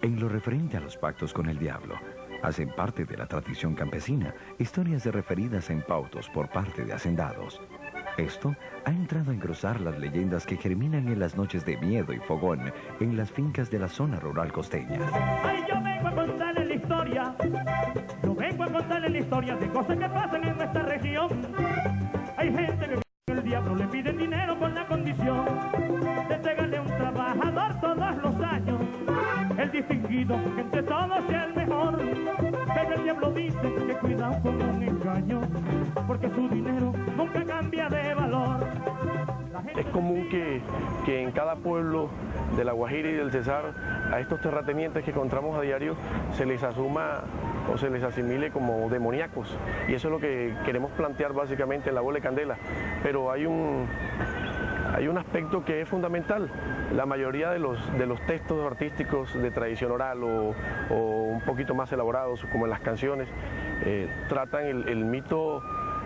En lo referente a los pactos con el diablo, hacen parte de la tradición campesina historias referidas en pautos por parte de hacendados. Esto ha entrado a engrosar las leyendas que germinan en las noches de miedo y fogón en las fincas de la zona rural costeña. Ay, yo vengo a contarle la historia, yo vengo a contarle la historia de cosas que pasan en nuestra región. Hay gente que el diablo le piden dinero con la condición de entregarle a un trabajador todos los años, el distinguido que entre todos sea el mejor. Pero el diablo dice que cuidado con un engaño, porque su dinero nunca cambia de valor. Es común que en cada pueblo de La Guajira y del Cesar, a estos terratenientes que encontramos a diario, se les asuma o se les asimile como demoníacos. Y eso es lo que queremos plantear básicamente en La Bola de Candela. Pero hay un aspecto que es fundamental. La mayoría de los textos artísticos de tradición oral o un poquito más elaborados, como en las canciones, tratan el mito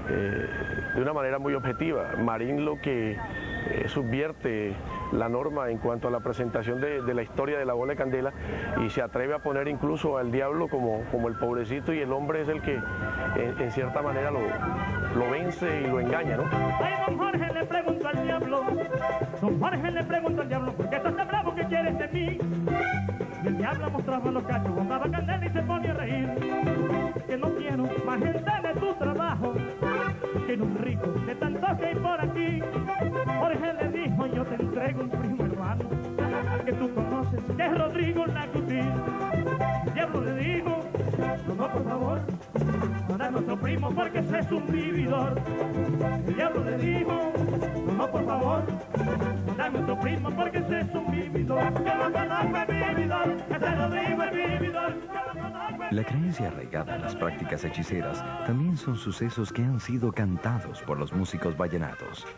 de una manera muy objetiva. Marín lo que subvierte la norma en cuanto a la presentación de la historia de La Bola de Candela y se atreve a poner incluso al diablo como el pobrecito, y el hombre es el que en cierta manera lo vence y lo engaña, ¿no? Ay, don Jorge le pregunto al diablo, don Jorge le pregunto al diablo, ¿por qué estás tan bravo que quieres de mí? Y el diablo mostraba los cachos, botaba candela y se pone a reír. Que no quiero más gente de tu trabajo, que en un rico de tantos que hay por aquí. Jorge le dijo, yo te entrego un primo hermano, al que tú conoces, que es Rodrigo Nacuti. El diablo le dijo, no, por favor, no a nuestro primo porque ese es un vividor. El diablo le dijo, no, por favor, no a nuestro primo porque ese es un vividor. Yo no conozco el vividor, ese Rodrigo es vividor. La creencia arraigada en las prácticas hechiceras también son sucesos que han sido cantados por los músicos vallenatos.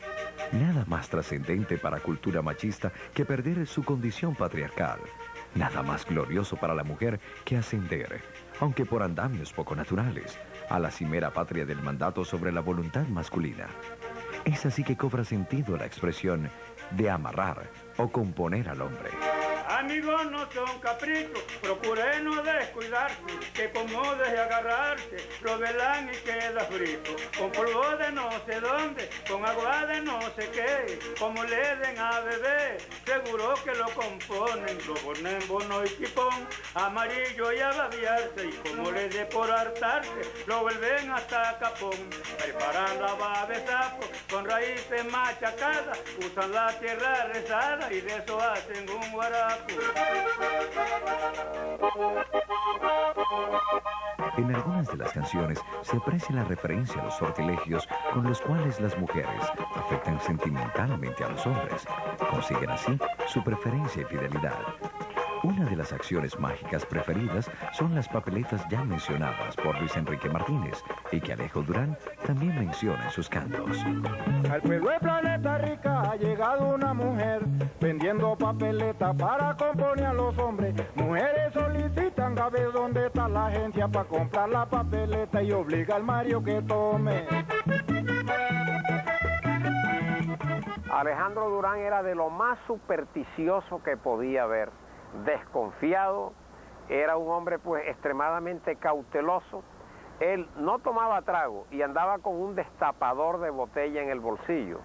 Nada más trascendente para cultura machista que perder su condición patriarcal. Nada más glorioso para la mujer que ascender, aunque por andamios poco naturales, a la cimera patria del mandato sobre la voluntad masculina. Es así que cobra sentido la expresión de amarrar o componer al hombre. Amigos no son caprichos, procure no descuidarse, que como deje agarrarse, lo velan y queda frito. Con polvo de no sé dónde, con agua de no sé qué, como le den a beber, seguro que lo componen. Lo ponen bono y tipón, amarillo y a babiarse, y como le dé por hartarse, lo vuelven hasta capón. Preparan la baba de sapo, con raíces machacadas, usan la tierra rezada y de eso hacen un guarapo. En algunas de las canciones se aprecia la referencia a los sortilegios con los cuales las mujeres afectan sentimentalmente a los hombres. Consiguen así su preferencia y fidelidad. Una de las acciones mágicas preferidas son las papeletas ya mencionadas por Luis Enrique Martínez y que Alejo Durán también menciona en sus cantos. Al pueblo de Planeta Rica ha llegado una mujer vendiendo papeletas para componer a los hombres. Mujeres solicitan a ver dónde está la agencia para comprar la papeleta y obliga al Mario que tome. Alejandro Durán era de lo más supersticioso que podía haber. Desconfiado, era un hombre pues extremadamente cauteloso. Él no tomaba trago y andaba con un destapador de botella en el bolsillo.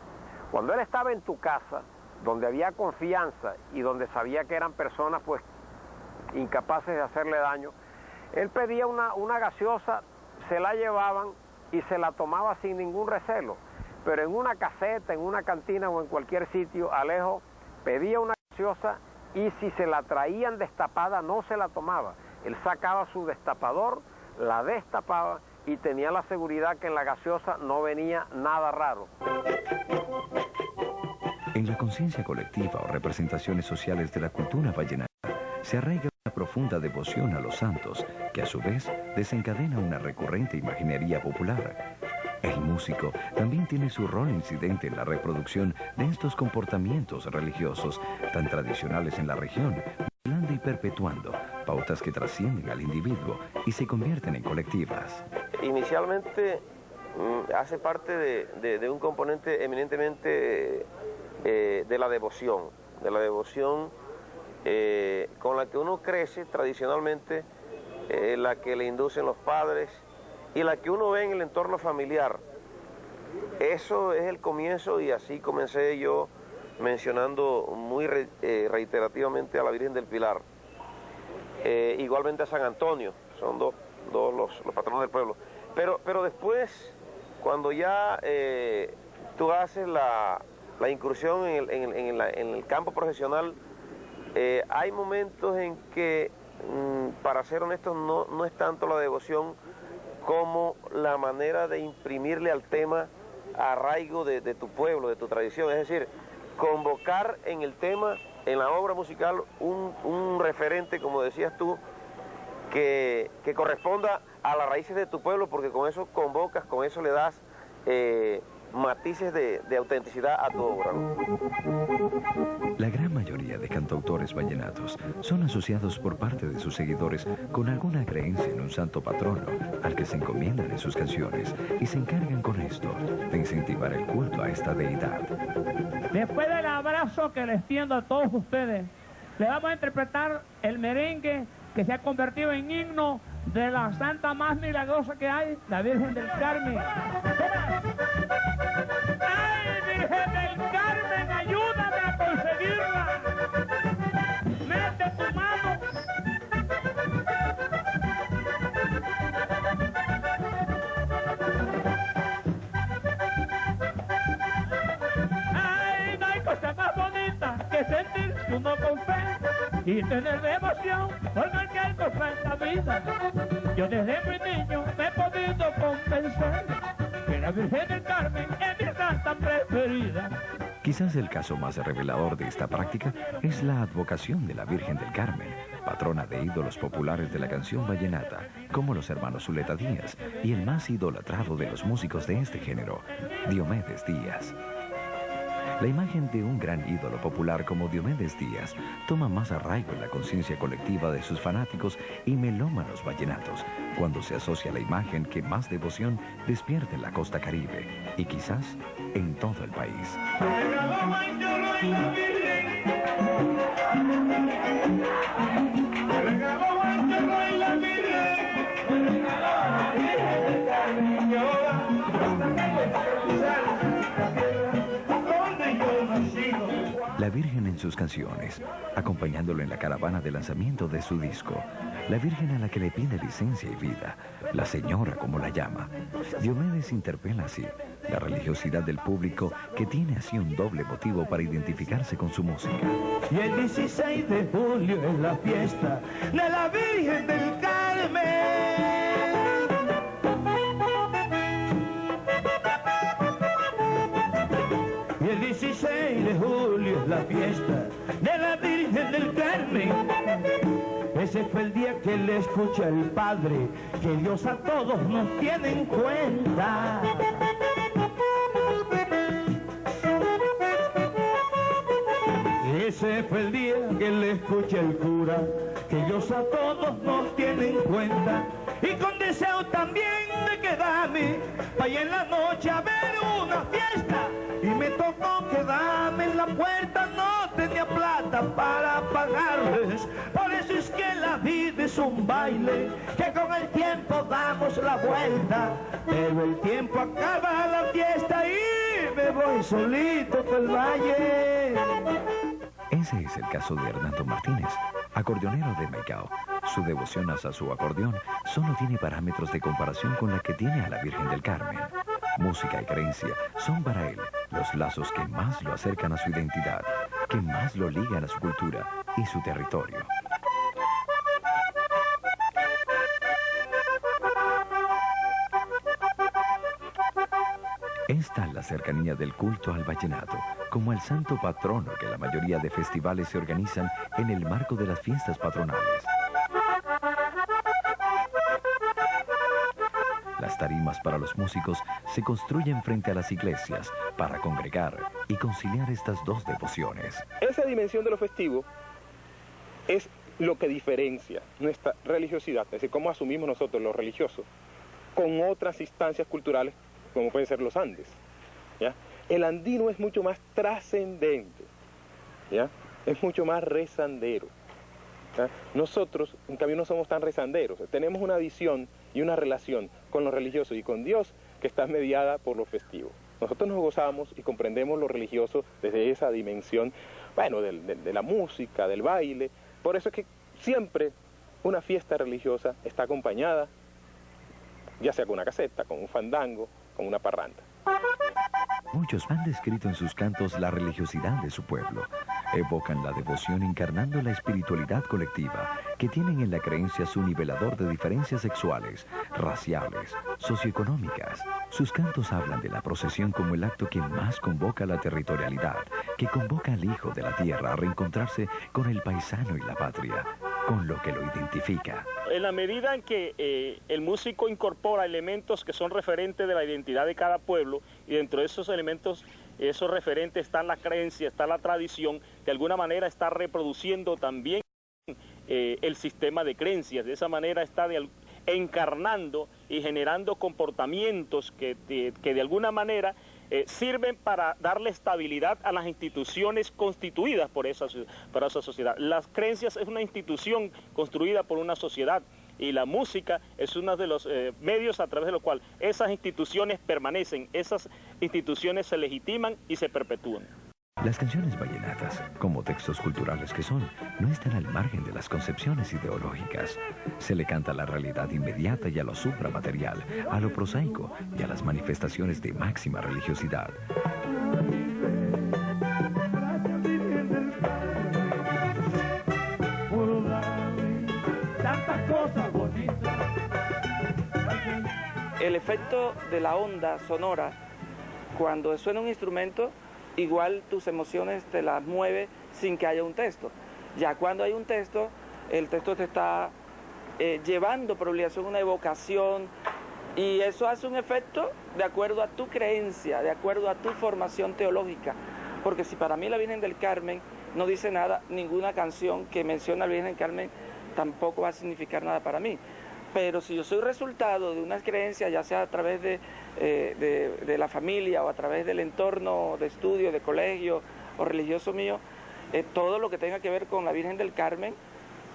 Cuando él estaba en tu casa, donde había confianza y donde sabía que eran personas pues incapaces de hacerle daño, él pedía una gaseosa, se la llevaban y se la tomaba sin ningún recelo. Pero en una caseta, en una cantina o en cualquier sitio, Alejo pedía una gaseosa y si se la traían destapada no se la tomaba. Él sacaba su destapador, la destapaba y tenía la seguridad que en la gaseosa no venía nada raro. En la conciencia colectiva o representaciones sociales de la cultura vallenata se arraiga una profunda devoción a los santos, que a su vez desencadena una recurrente imaginería popular. El músico también tiene su rol incidente en la reproducción de estos comportamientos religiosos tan tradicionales en la región, modelando y perpetuando pautas que trascienden al individuo y se convierten en colectivas. Inicialmente hace parte de un componente eminentemente de la devoción con la que uno crece tradicionalmente, la que le inducen los padres y la que uno ve en el entorno familiar. Eso es el comienzo y así comencé yo mencionando muy reiterativamente a la Virgen del Pilar. Igualmente a San Antonio, son dos los patronos del pueblo. Pero después, cuando ya tú haces la incursión en el campo profesional, hay momentos en que, para ser honestos, no es tanto la devoción como la manera de imprimirle al tema arraigo de tu pueblo, de tu tradición. Es decir, convocar en el tema, en la obra musical, un referente, como decías tú, que corresponda a las raíces de tu pueblo, porque con eso convocas, con eso le das matices de autenticidad a tu obra, ¿no? La gran mayoría de cantautores vallenatos son asociados por parte de sus seguidores con alguna creencia en un santo patrono al que se encomiendan en sus canciones y se encargan con esto de incentivar el culto a esta deidad. Después del abrazo que les tiendo a todos ustedes, le vamos a interpretar el merengue que se ha convertido en himno de la santa más milagrosa que hay, la Virgen del Carmen. ¡Ay, Virgen del Carmen, ayúdame a conseguirla! ¡Mete tu mano! ¡Ay, no hay cosa más bonita que sentirse uno con fe y tener devoción por el que algo falta vida! Yo desde muy niño me he podido convencer que la Virgen del Carmen es mi santa preferida. Quizás el caso más revelador de esta práctica es la advocación de la Virgen del Carmen, patrona de ídolos populares de la canción vallenata, como los hermanos Zuleta Díaz y el más idolatrado de los músicos de este género, Diomedes Díaz. La imagen de un gran ídolo popular como Diomedes Díaz toma más arraigo en la conciencia colectiva de sus fanáticos y melómanos vallenatos, cuando se asocia la imagen que más devoción despierta en la costa caribe y quizás en todo el país. La Virgen en sus canciones, acompañándolo en la caravana de lanzamiento de su disco. La Virgen a la que le pide licencia y vida, la Señora como la llama. Diomedes interpela así la religiosidad del público, que tiene así un doble motivo para identificarse con su música. Y el 16 de julio es la fiesta de la Virgen del Carmen. Y el 16 de julio es la fiesta de la Virgen del Carmen. Ese fue el día que le escucha el Padre, que Dios a todos nos tiene en cuenta. Ese fue el día que le escucha el cura, que Dios a todos nos tiene en cuenta. Y con deseo también de quedarme, vaya en la noche a ver una fiesta. Y me tocó quedarme en la puerta, no tenía plata para pagarles. Por eso es que la vida es un baile, que con el tiempo damos la vuelta. Pero el tiempo acaba la fiesta y me voy solito por el valle. Ese es el caso de Hernando Martínez, acordeonero de Maicao. Su devoción hacia su acordeón solo tiene parámetros de comparación con la que tiene a la Virgen del Carmen. Música y creencia son para él los lazos que más lo acercan a su identidad, que más lo ligan a su cultura y su territorio. Esta es la cercanía del culto al vallenato, como al santo patrono que la mayoría de festivales se organizan en el marco de las fiestas patronales. Las tarimas para los músicos se construyen frente a las iglesias para congregar y conciliar estas dos devociones. Esa dimensión de lo festivo es lo que diferencia nuestra religiosidad, es decir, cómo asumimos nosotros lo religioso con otras instancias culturales, como pueden ser los Andes, ¿ya? El andino es mucho más trascendente, ¿ya? es mucho más rezandero. Nosotros, en cambio, no somos tan rezanderos. Tenemos una visión y una relación con lo religioso y con Dios que está mediada por lo festivo. Nosotros nos gozamos y comprendemos lo religioso desde esa dimensión, bueno, de la música, del baile. Por eso es que siempre una fiesta religiosa está acompañada, ya sea con una caseta, con un fandango, con una parranda. Muchos han descrito en sus cantos la religiosidad de su pueblo. Evocan la devoción encarnando la espiritualidad colectiva que tienen en la creencia su nivelador de diferencias sexuales, raciales, socioeconómicas. Sus cantos hablan de la procesión como el acto que más convoca la territorialidad, que convoca al hijo de la tierra a reencontrarse con el paisano y la patria, con lo que lo identifica. En la medida en que el músico incorpora elementos que son referentes de la identidad de cada pueblo, y dentro de esos elementos, esos referentes están la creencia, está la tradición, de alguna manera está reproduciendo también el sistema de creencias. De esa manera está encarnando y generando comportamientos que de alguna manera sirven para darle estabilidad a las instituciones constituidas por esa sociedad. Las creencias es una institución construida por una sociedad, y la música es uno de los medios a través de los cuales esas instituciones permanecen, esas instituciones se legitiman y se perpetúan. Las canciones vallenatas, como textos culturales que son, no están al margen de las concepciones ideológicas. Se le canta a la realidad inmediata y a lo supramaterial, a lo prosaico y a las manifestaciones de máxima religiosidad. El efecto de la onda sonora, cuando suena un instrumento, igual tus emociones te las mueve sin que haya un texto. Ya cuando hay un texto, el texto te está llevando por obligación una evocación, y eso hace un efecto de acuerdo a tu creencia, de acuerdo a tu formación teológica. Porque si para mí la Virgen del Carmen no dice nada, ninguna canción que menciona a la Virgen del Carmen tampoco va a significar nada para mí. Pero si yo soy resultado de unas creencias, ya sea a través de la familia o a través del entorno de estudio, de colegio o religioso mío, todo lo que tenga que ver con la Virgen del Carmen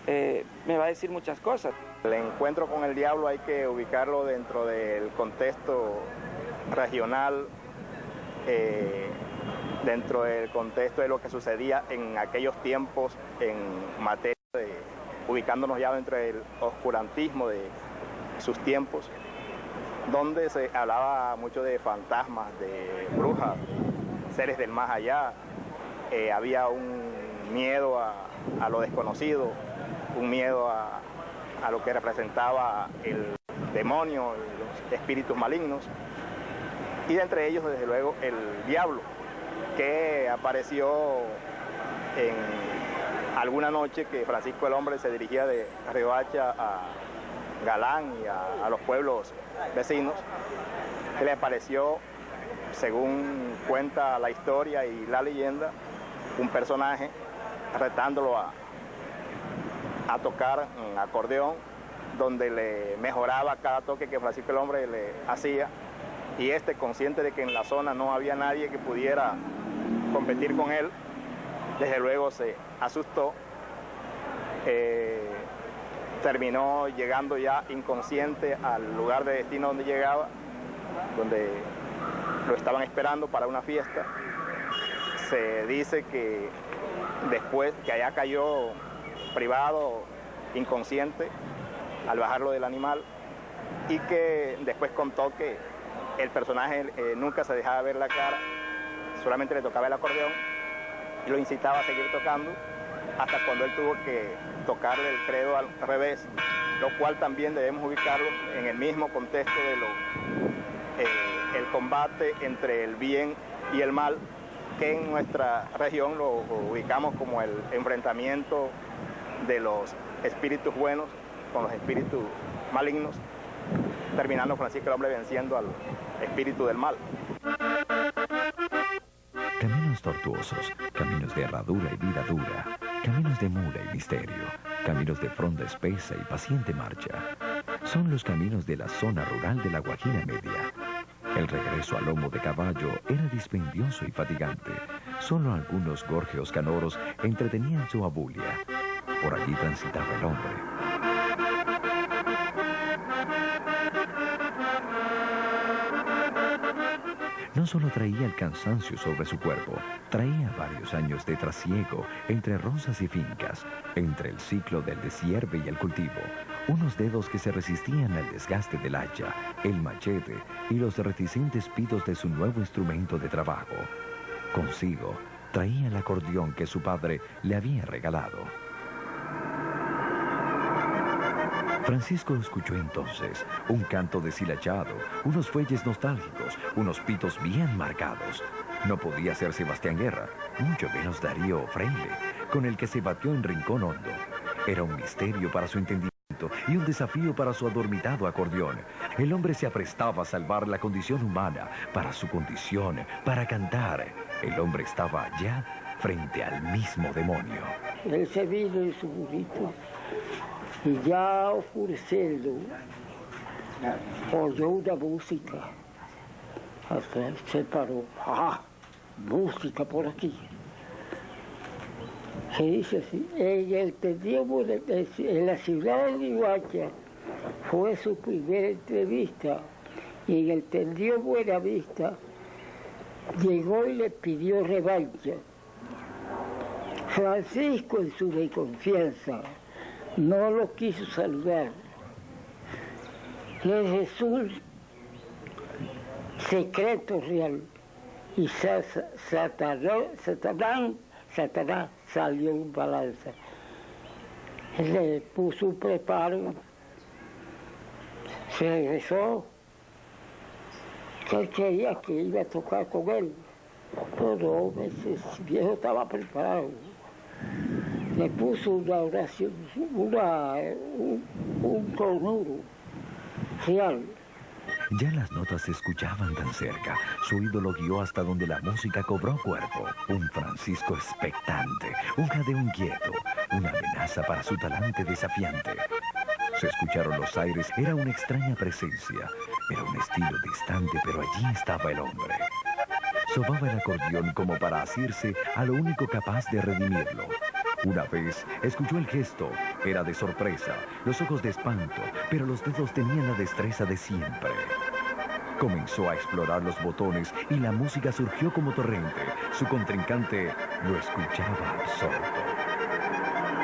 me va a decir muchas cosas. El encuentro con el diablo hay que ubicarlo dentro del contexto regional, dentro del contexto de lo que sucedía en aquellos tiempos en materia de, ubicándonos ya dentro del oscurantismo de sus tiempos, donde se hablaba mucho de fantasmas, de brujas, de seres del más allá. Había un miedo a lo desconocido, un miedo a lo que representaba el demonio, los espíritus malignos, y de entre ellos, desde luego, el diablo, que apareció en alguna noche que Francisco el Hombre se dirigía de Riohacha a Galán y a los pueblos vecinos, que le apareció, según cuenta la historia y la leyenda, un personaje retándolo a tocar un acordeón, donde le mejoraba cada toque que Francisco el Hombre le hacía, y este, consciente de que en la zona no había nadie que pudiera competir con él, desde luego se asustó, terminó llegando ya inconsciente al lugar de destino donde llegaba, donde lo estaban esperando para una fiesta. Se dice que después que allá cayó privado, inconsciente, al bajarlo del animal, y que después contó que el personaje nunca se dejaba ver la cara, solamente le tocaba el acordeón y lo incitaba a seguir tocando, hasta cuando él tuvo que tocarle el credo al revés, lo cual también debemos ubicarlo en el mismo contexto de el combate entre el bien y el mal, que en nuestra región lo ubicamos como el enfrentamiento de los espíritus buenos con los espíritus malignos, terminando Francisco el Hombre venciendo al espíritu del mal. Caminos tortuosos, caminos de herradura y vida dura, caminos de mula y misterio, caminos de fronda espesa y paciente marcha. Son los caminos de la zona rural de la Guajira Media. El regreso a lomo de caballo era dispendioso y fatigante. Solo algunos gorjeos canoros entretenían su abulia. Por allí transitaba el hombre. No solo traía el cansancio sobre su cuerpo, traía varios años de trasiego entre rosas y fincas, entre el ciclo del deshierve y el cultivo, unos dedos que se resistían al desgaste del hacha, el machete y los reticentes pitos de su nuevo instrumento de trabajo. Consigo, traía el acordeón que su padre le había regalado. Francisco escuchó entonces un canto deshilachado, unos fuelles nostálgicos, unos pitos bien marcados. No podía ser Sebastián Guerra, mucho menos Darío Freile, con el que se batió en Rincón Hondo. Era un misterio para su entendimiento y un desafío para su adormitado acordeón. El hombre se aprestaba a salvar la condición humana para su condición, para cantar. El hombre estaba ya frente al mismo demonio. Él se vino en su burrito y ya oscureciendo oyó una música. Hasta se paró. ¡Ah! Música por aquí. Se dice así, en la ciudad de Riohacha fue su primera entrevista y en el tendido Buenavista llegó y le pidió revancha. Francisco, en su desconfianza, no lo quiso saludar. Es Jesús, secreto real. Y Satanás salió en balanza. Le puso un preparo, se regresó, que él creía que iba a tocar con él. Pero no, ese viejo estaba preparado. Le puso una oración, un conjuro real. Ya las notas se escuchaban tan cerca, su ídolo guió hasta donde la música cobró cuerpo. Un Francisco expectante, un jadeo inquieto, una amenaza para su talante desafiante. Se escucharon los aires, era una extraña presencia, era un estilo distante, pero allí estaba el hombre. Sobaba el acordeón como para asirse a lo único capaz de redimirlo. Una vez escuchó el gesto, era de sorpresa, los ojos de espanto, pero los dedos tenían la destreza de siempre. Comenzó a explorar los botones y la música surgió como torrente. Su contrincante lo escuchaba absorto.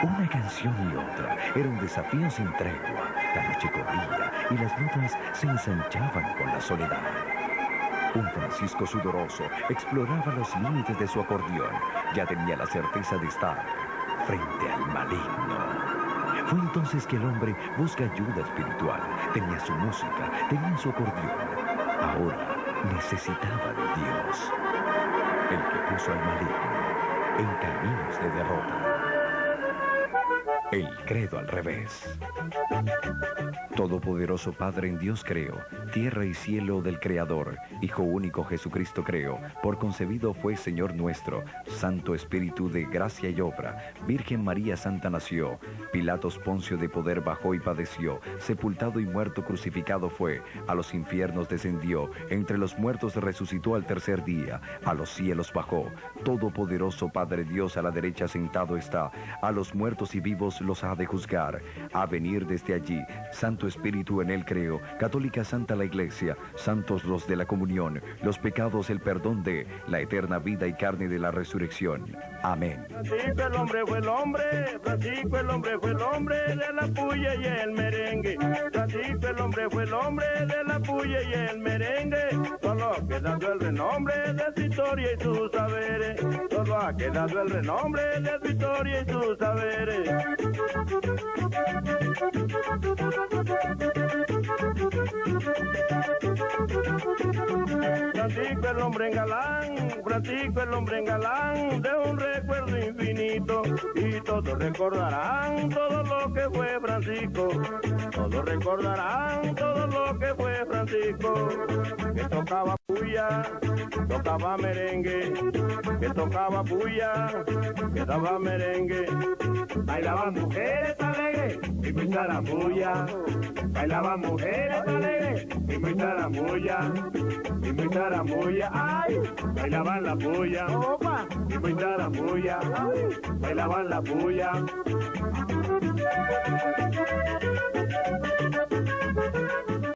Una canción y otra, era un desafío sin tregua. La noche corría y las notas se ensanchaban con la soledad. Un Francisco sudoroso exploraba los límites de su acordeón. Ya tenía la certeza de estar frente al maligno. Fue entonces que el hombre busca ayuda espiritual. Tenía su música, tenía su acordeón. Ahora necesitaba de Dios, el que puso al maligno en caminos de derrota. El credo al revés. Todopoderoso Padre, en Dios creo, tierra y cielo del Creador, Hijo único Jesucristo creo, por concebido fue Señor nuestro, Santo Espíritu de gracia y obra, Virgen María Santa nació, Pilatos Poncio de poder bajó y padeció, sepultado y muerto crucificado fue, a los infiernos descendió, entre los muertos resucitó al tercer día, a los cielos bajó, Todopoderoso Padre Dios a la derecha sentado está, a los muertos y vivos los ha de juzgar, a venir desde allí, Santo Espíritu en él creo, católica santa la Iglesia, santos los de la comunión, los pecados el perdón de, la eterna vida y carne de la resurrección. Amén. Francisco el hombre fue el hombre, Francisco el hombre fue el hombre de la puya y el merengue. Francisco el hombre fue el hombre de la puya y el merengue. Solo ha quedado el renombre de su historia y sus saberes. Solo ha quedado el renombre de su historia y sus saberes. Francisco el hombre en galán, Francisco el hombre en galán, de un recuerdo infinito, y todos recordarán todo lo que fue Francisco, todos recordarán todo lo que fue Francisco, que tocaba puya, tocaba merengue, que tocaba puya, que daba merengue, bailaban mujeres alegres, ritmo y zarambulla. Bailaban mujeres alegres, ritmo y zarambulla. Ritmo y zarambulla, ay, bailaban la puya. Ritmo y zarambulla, bailaban la puya.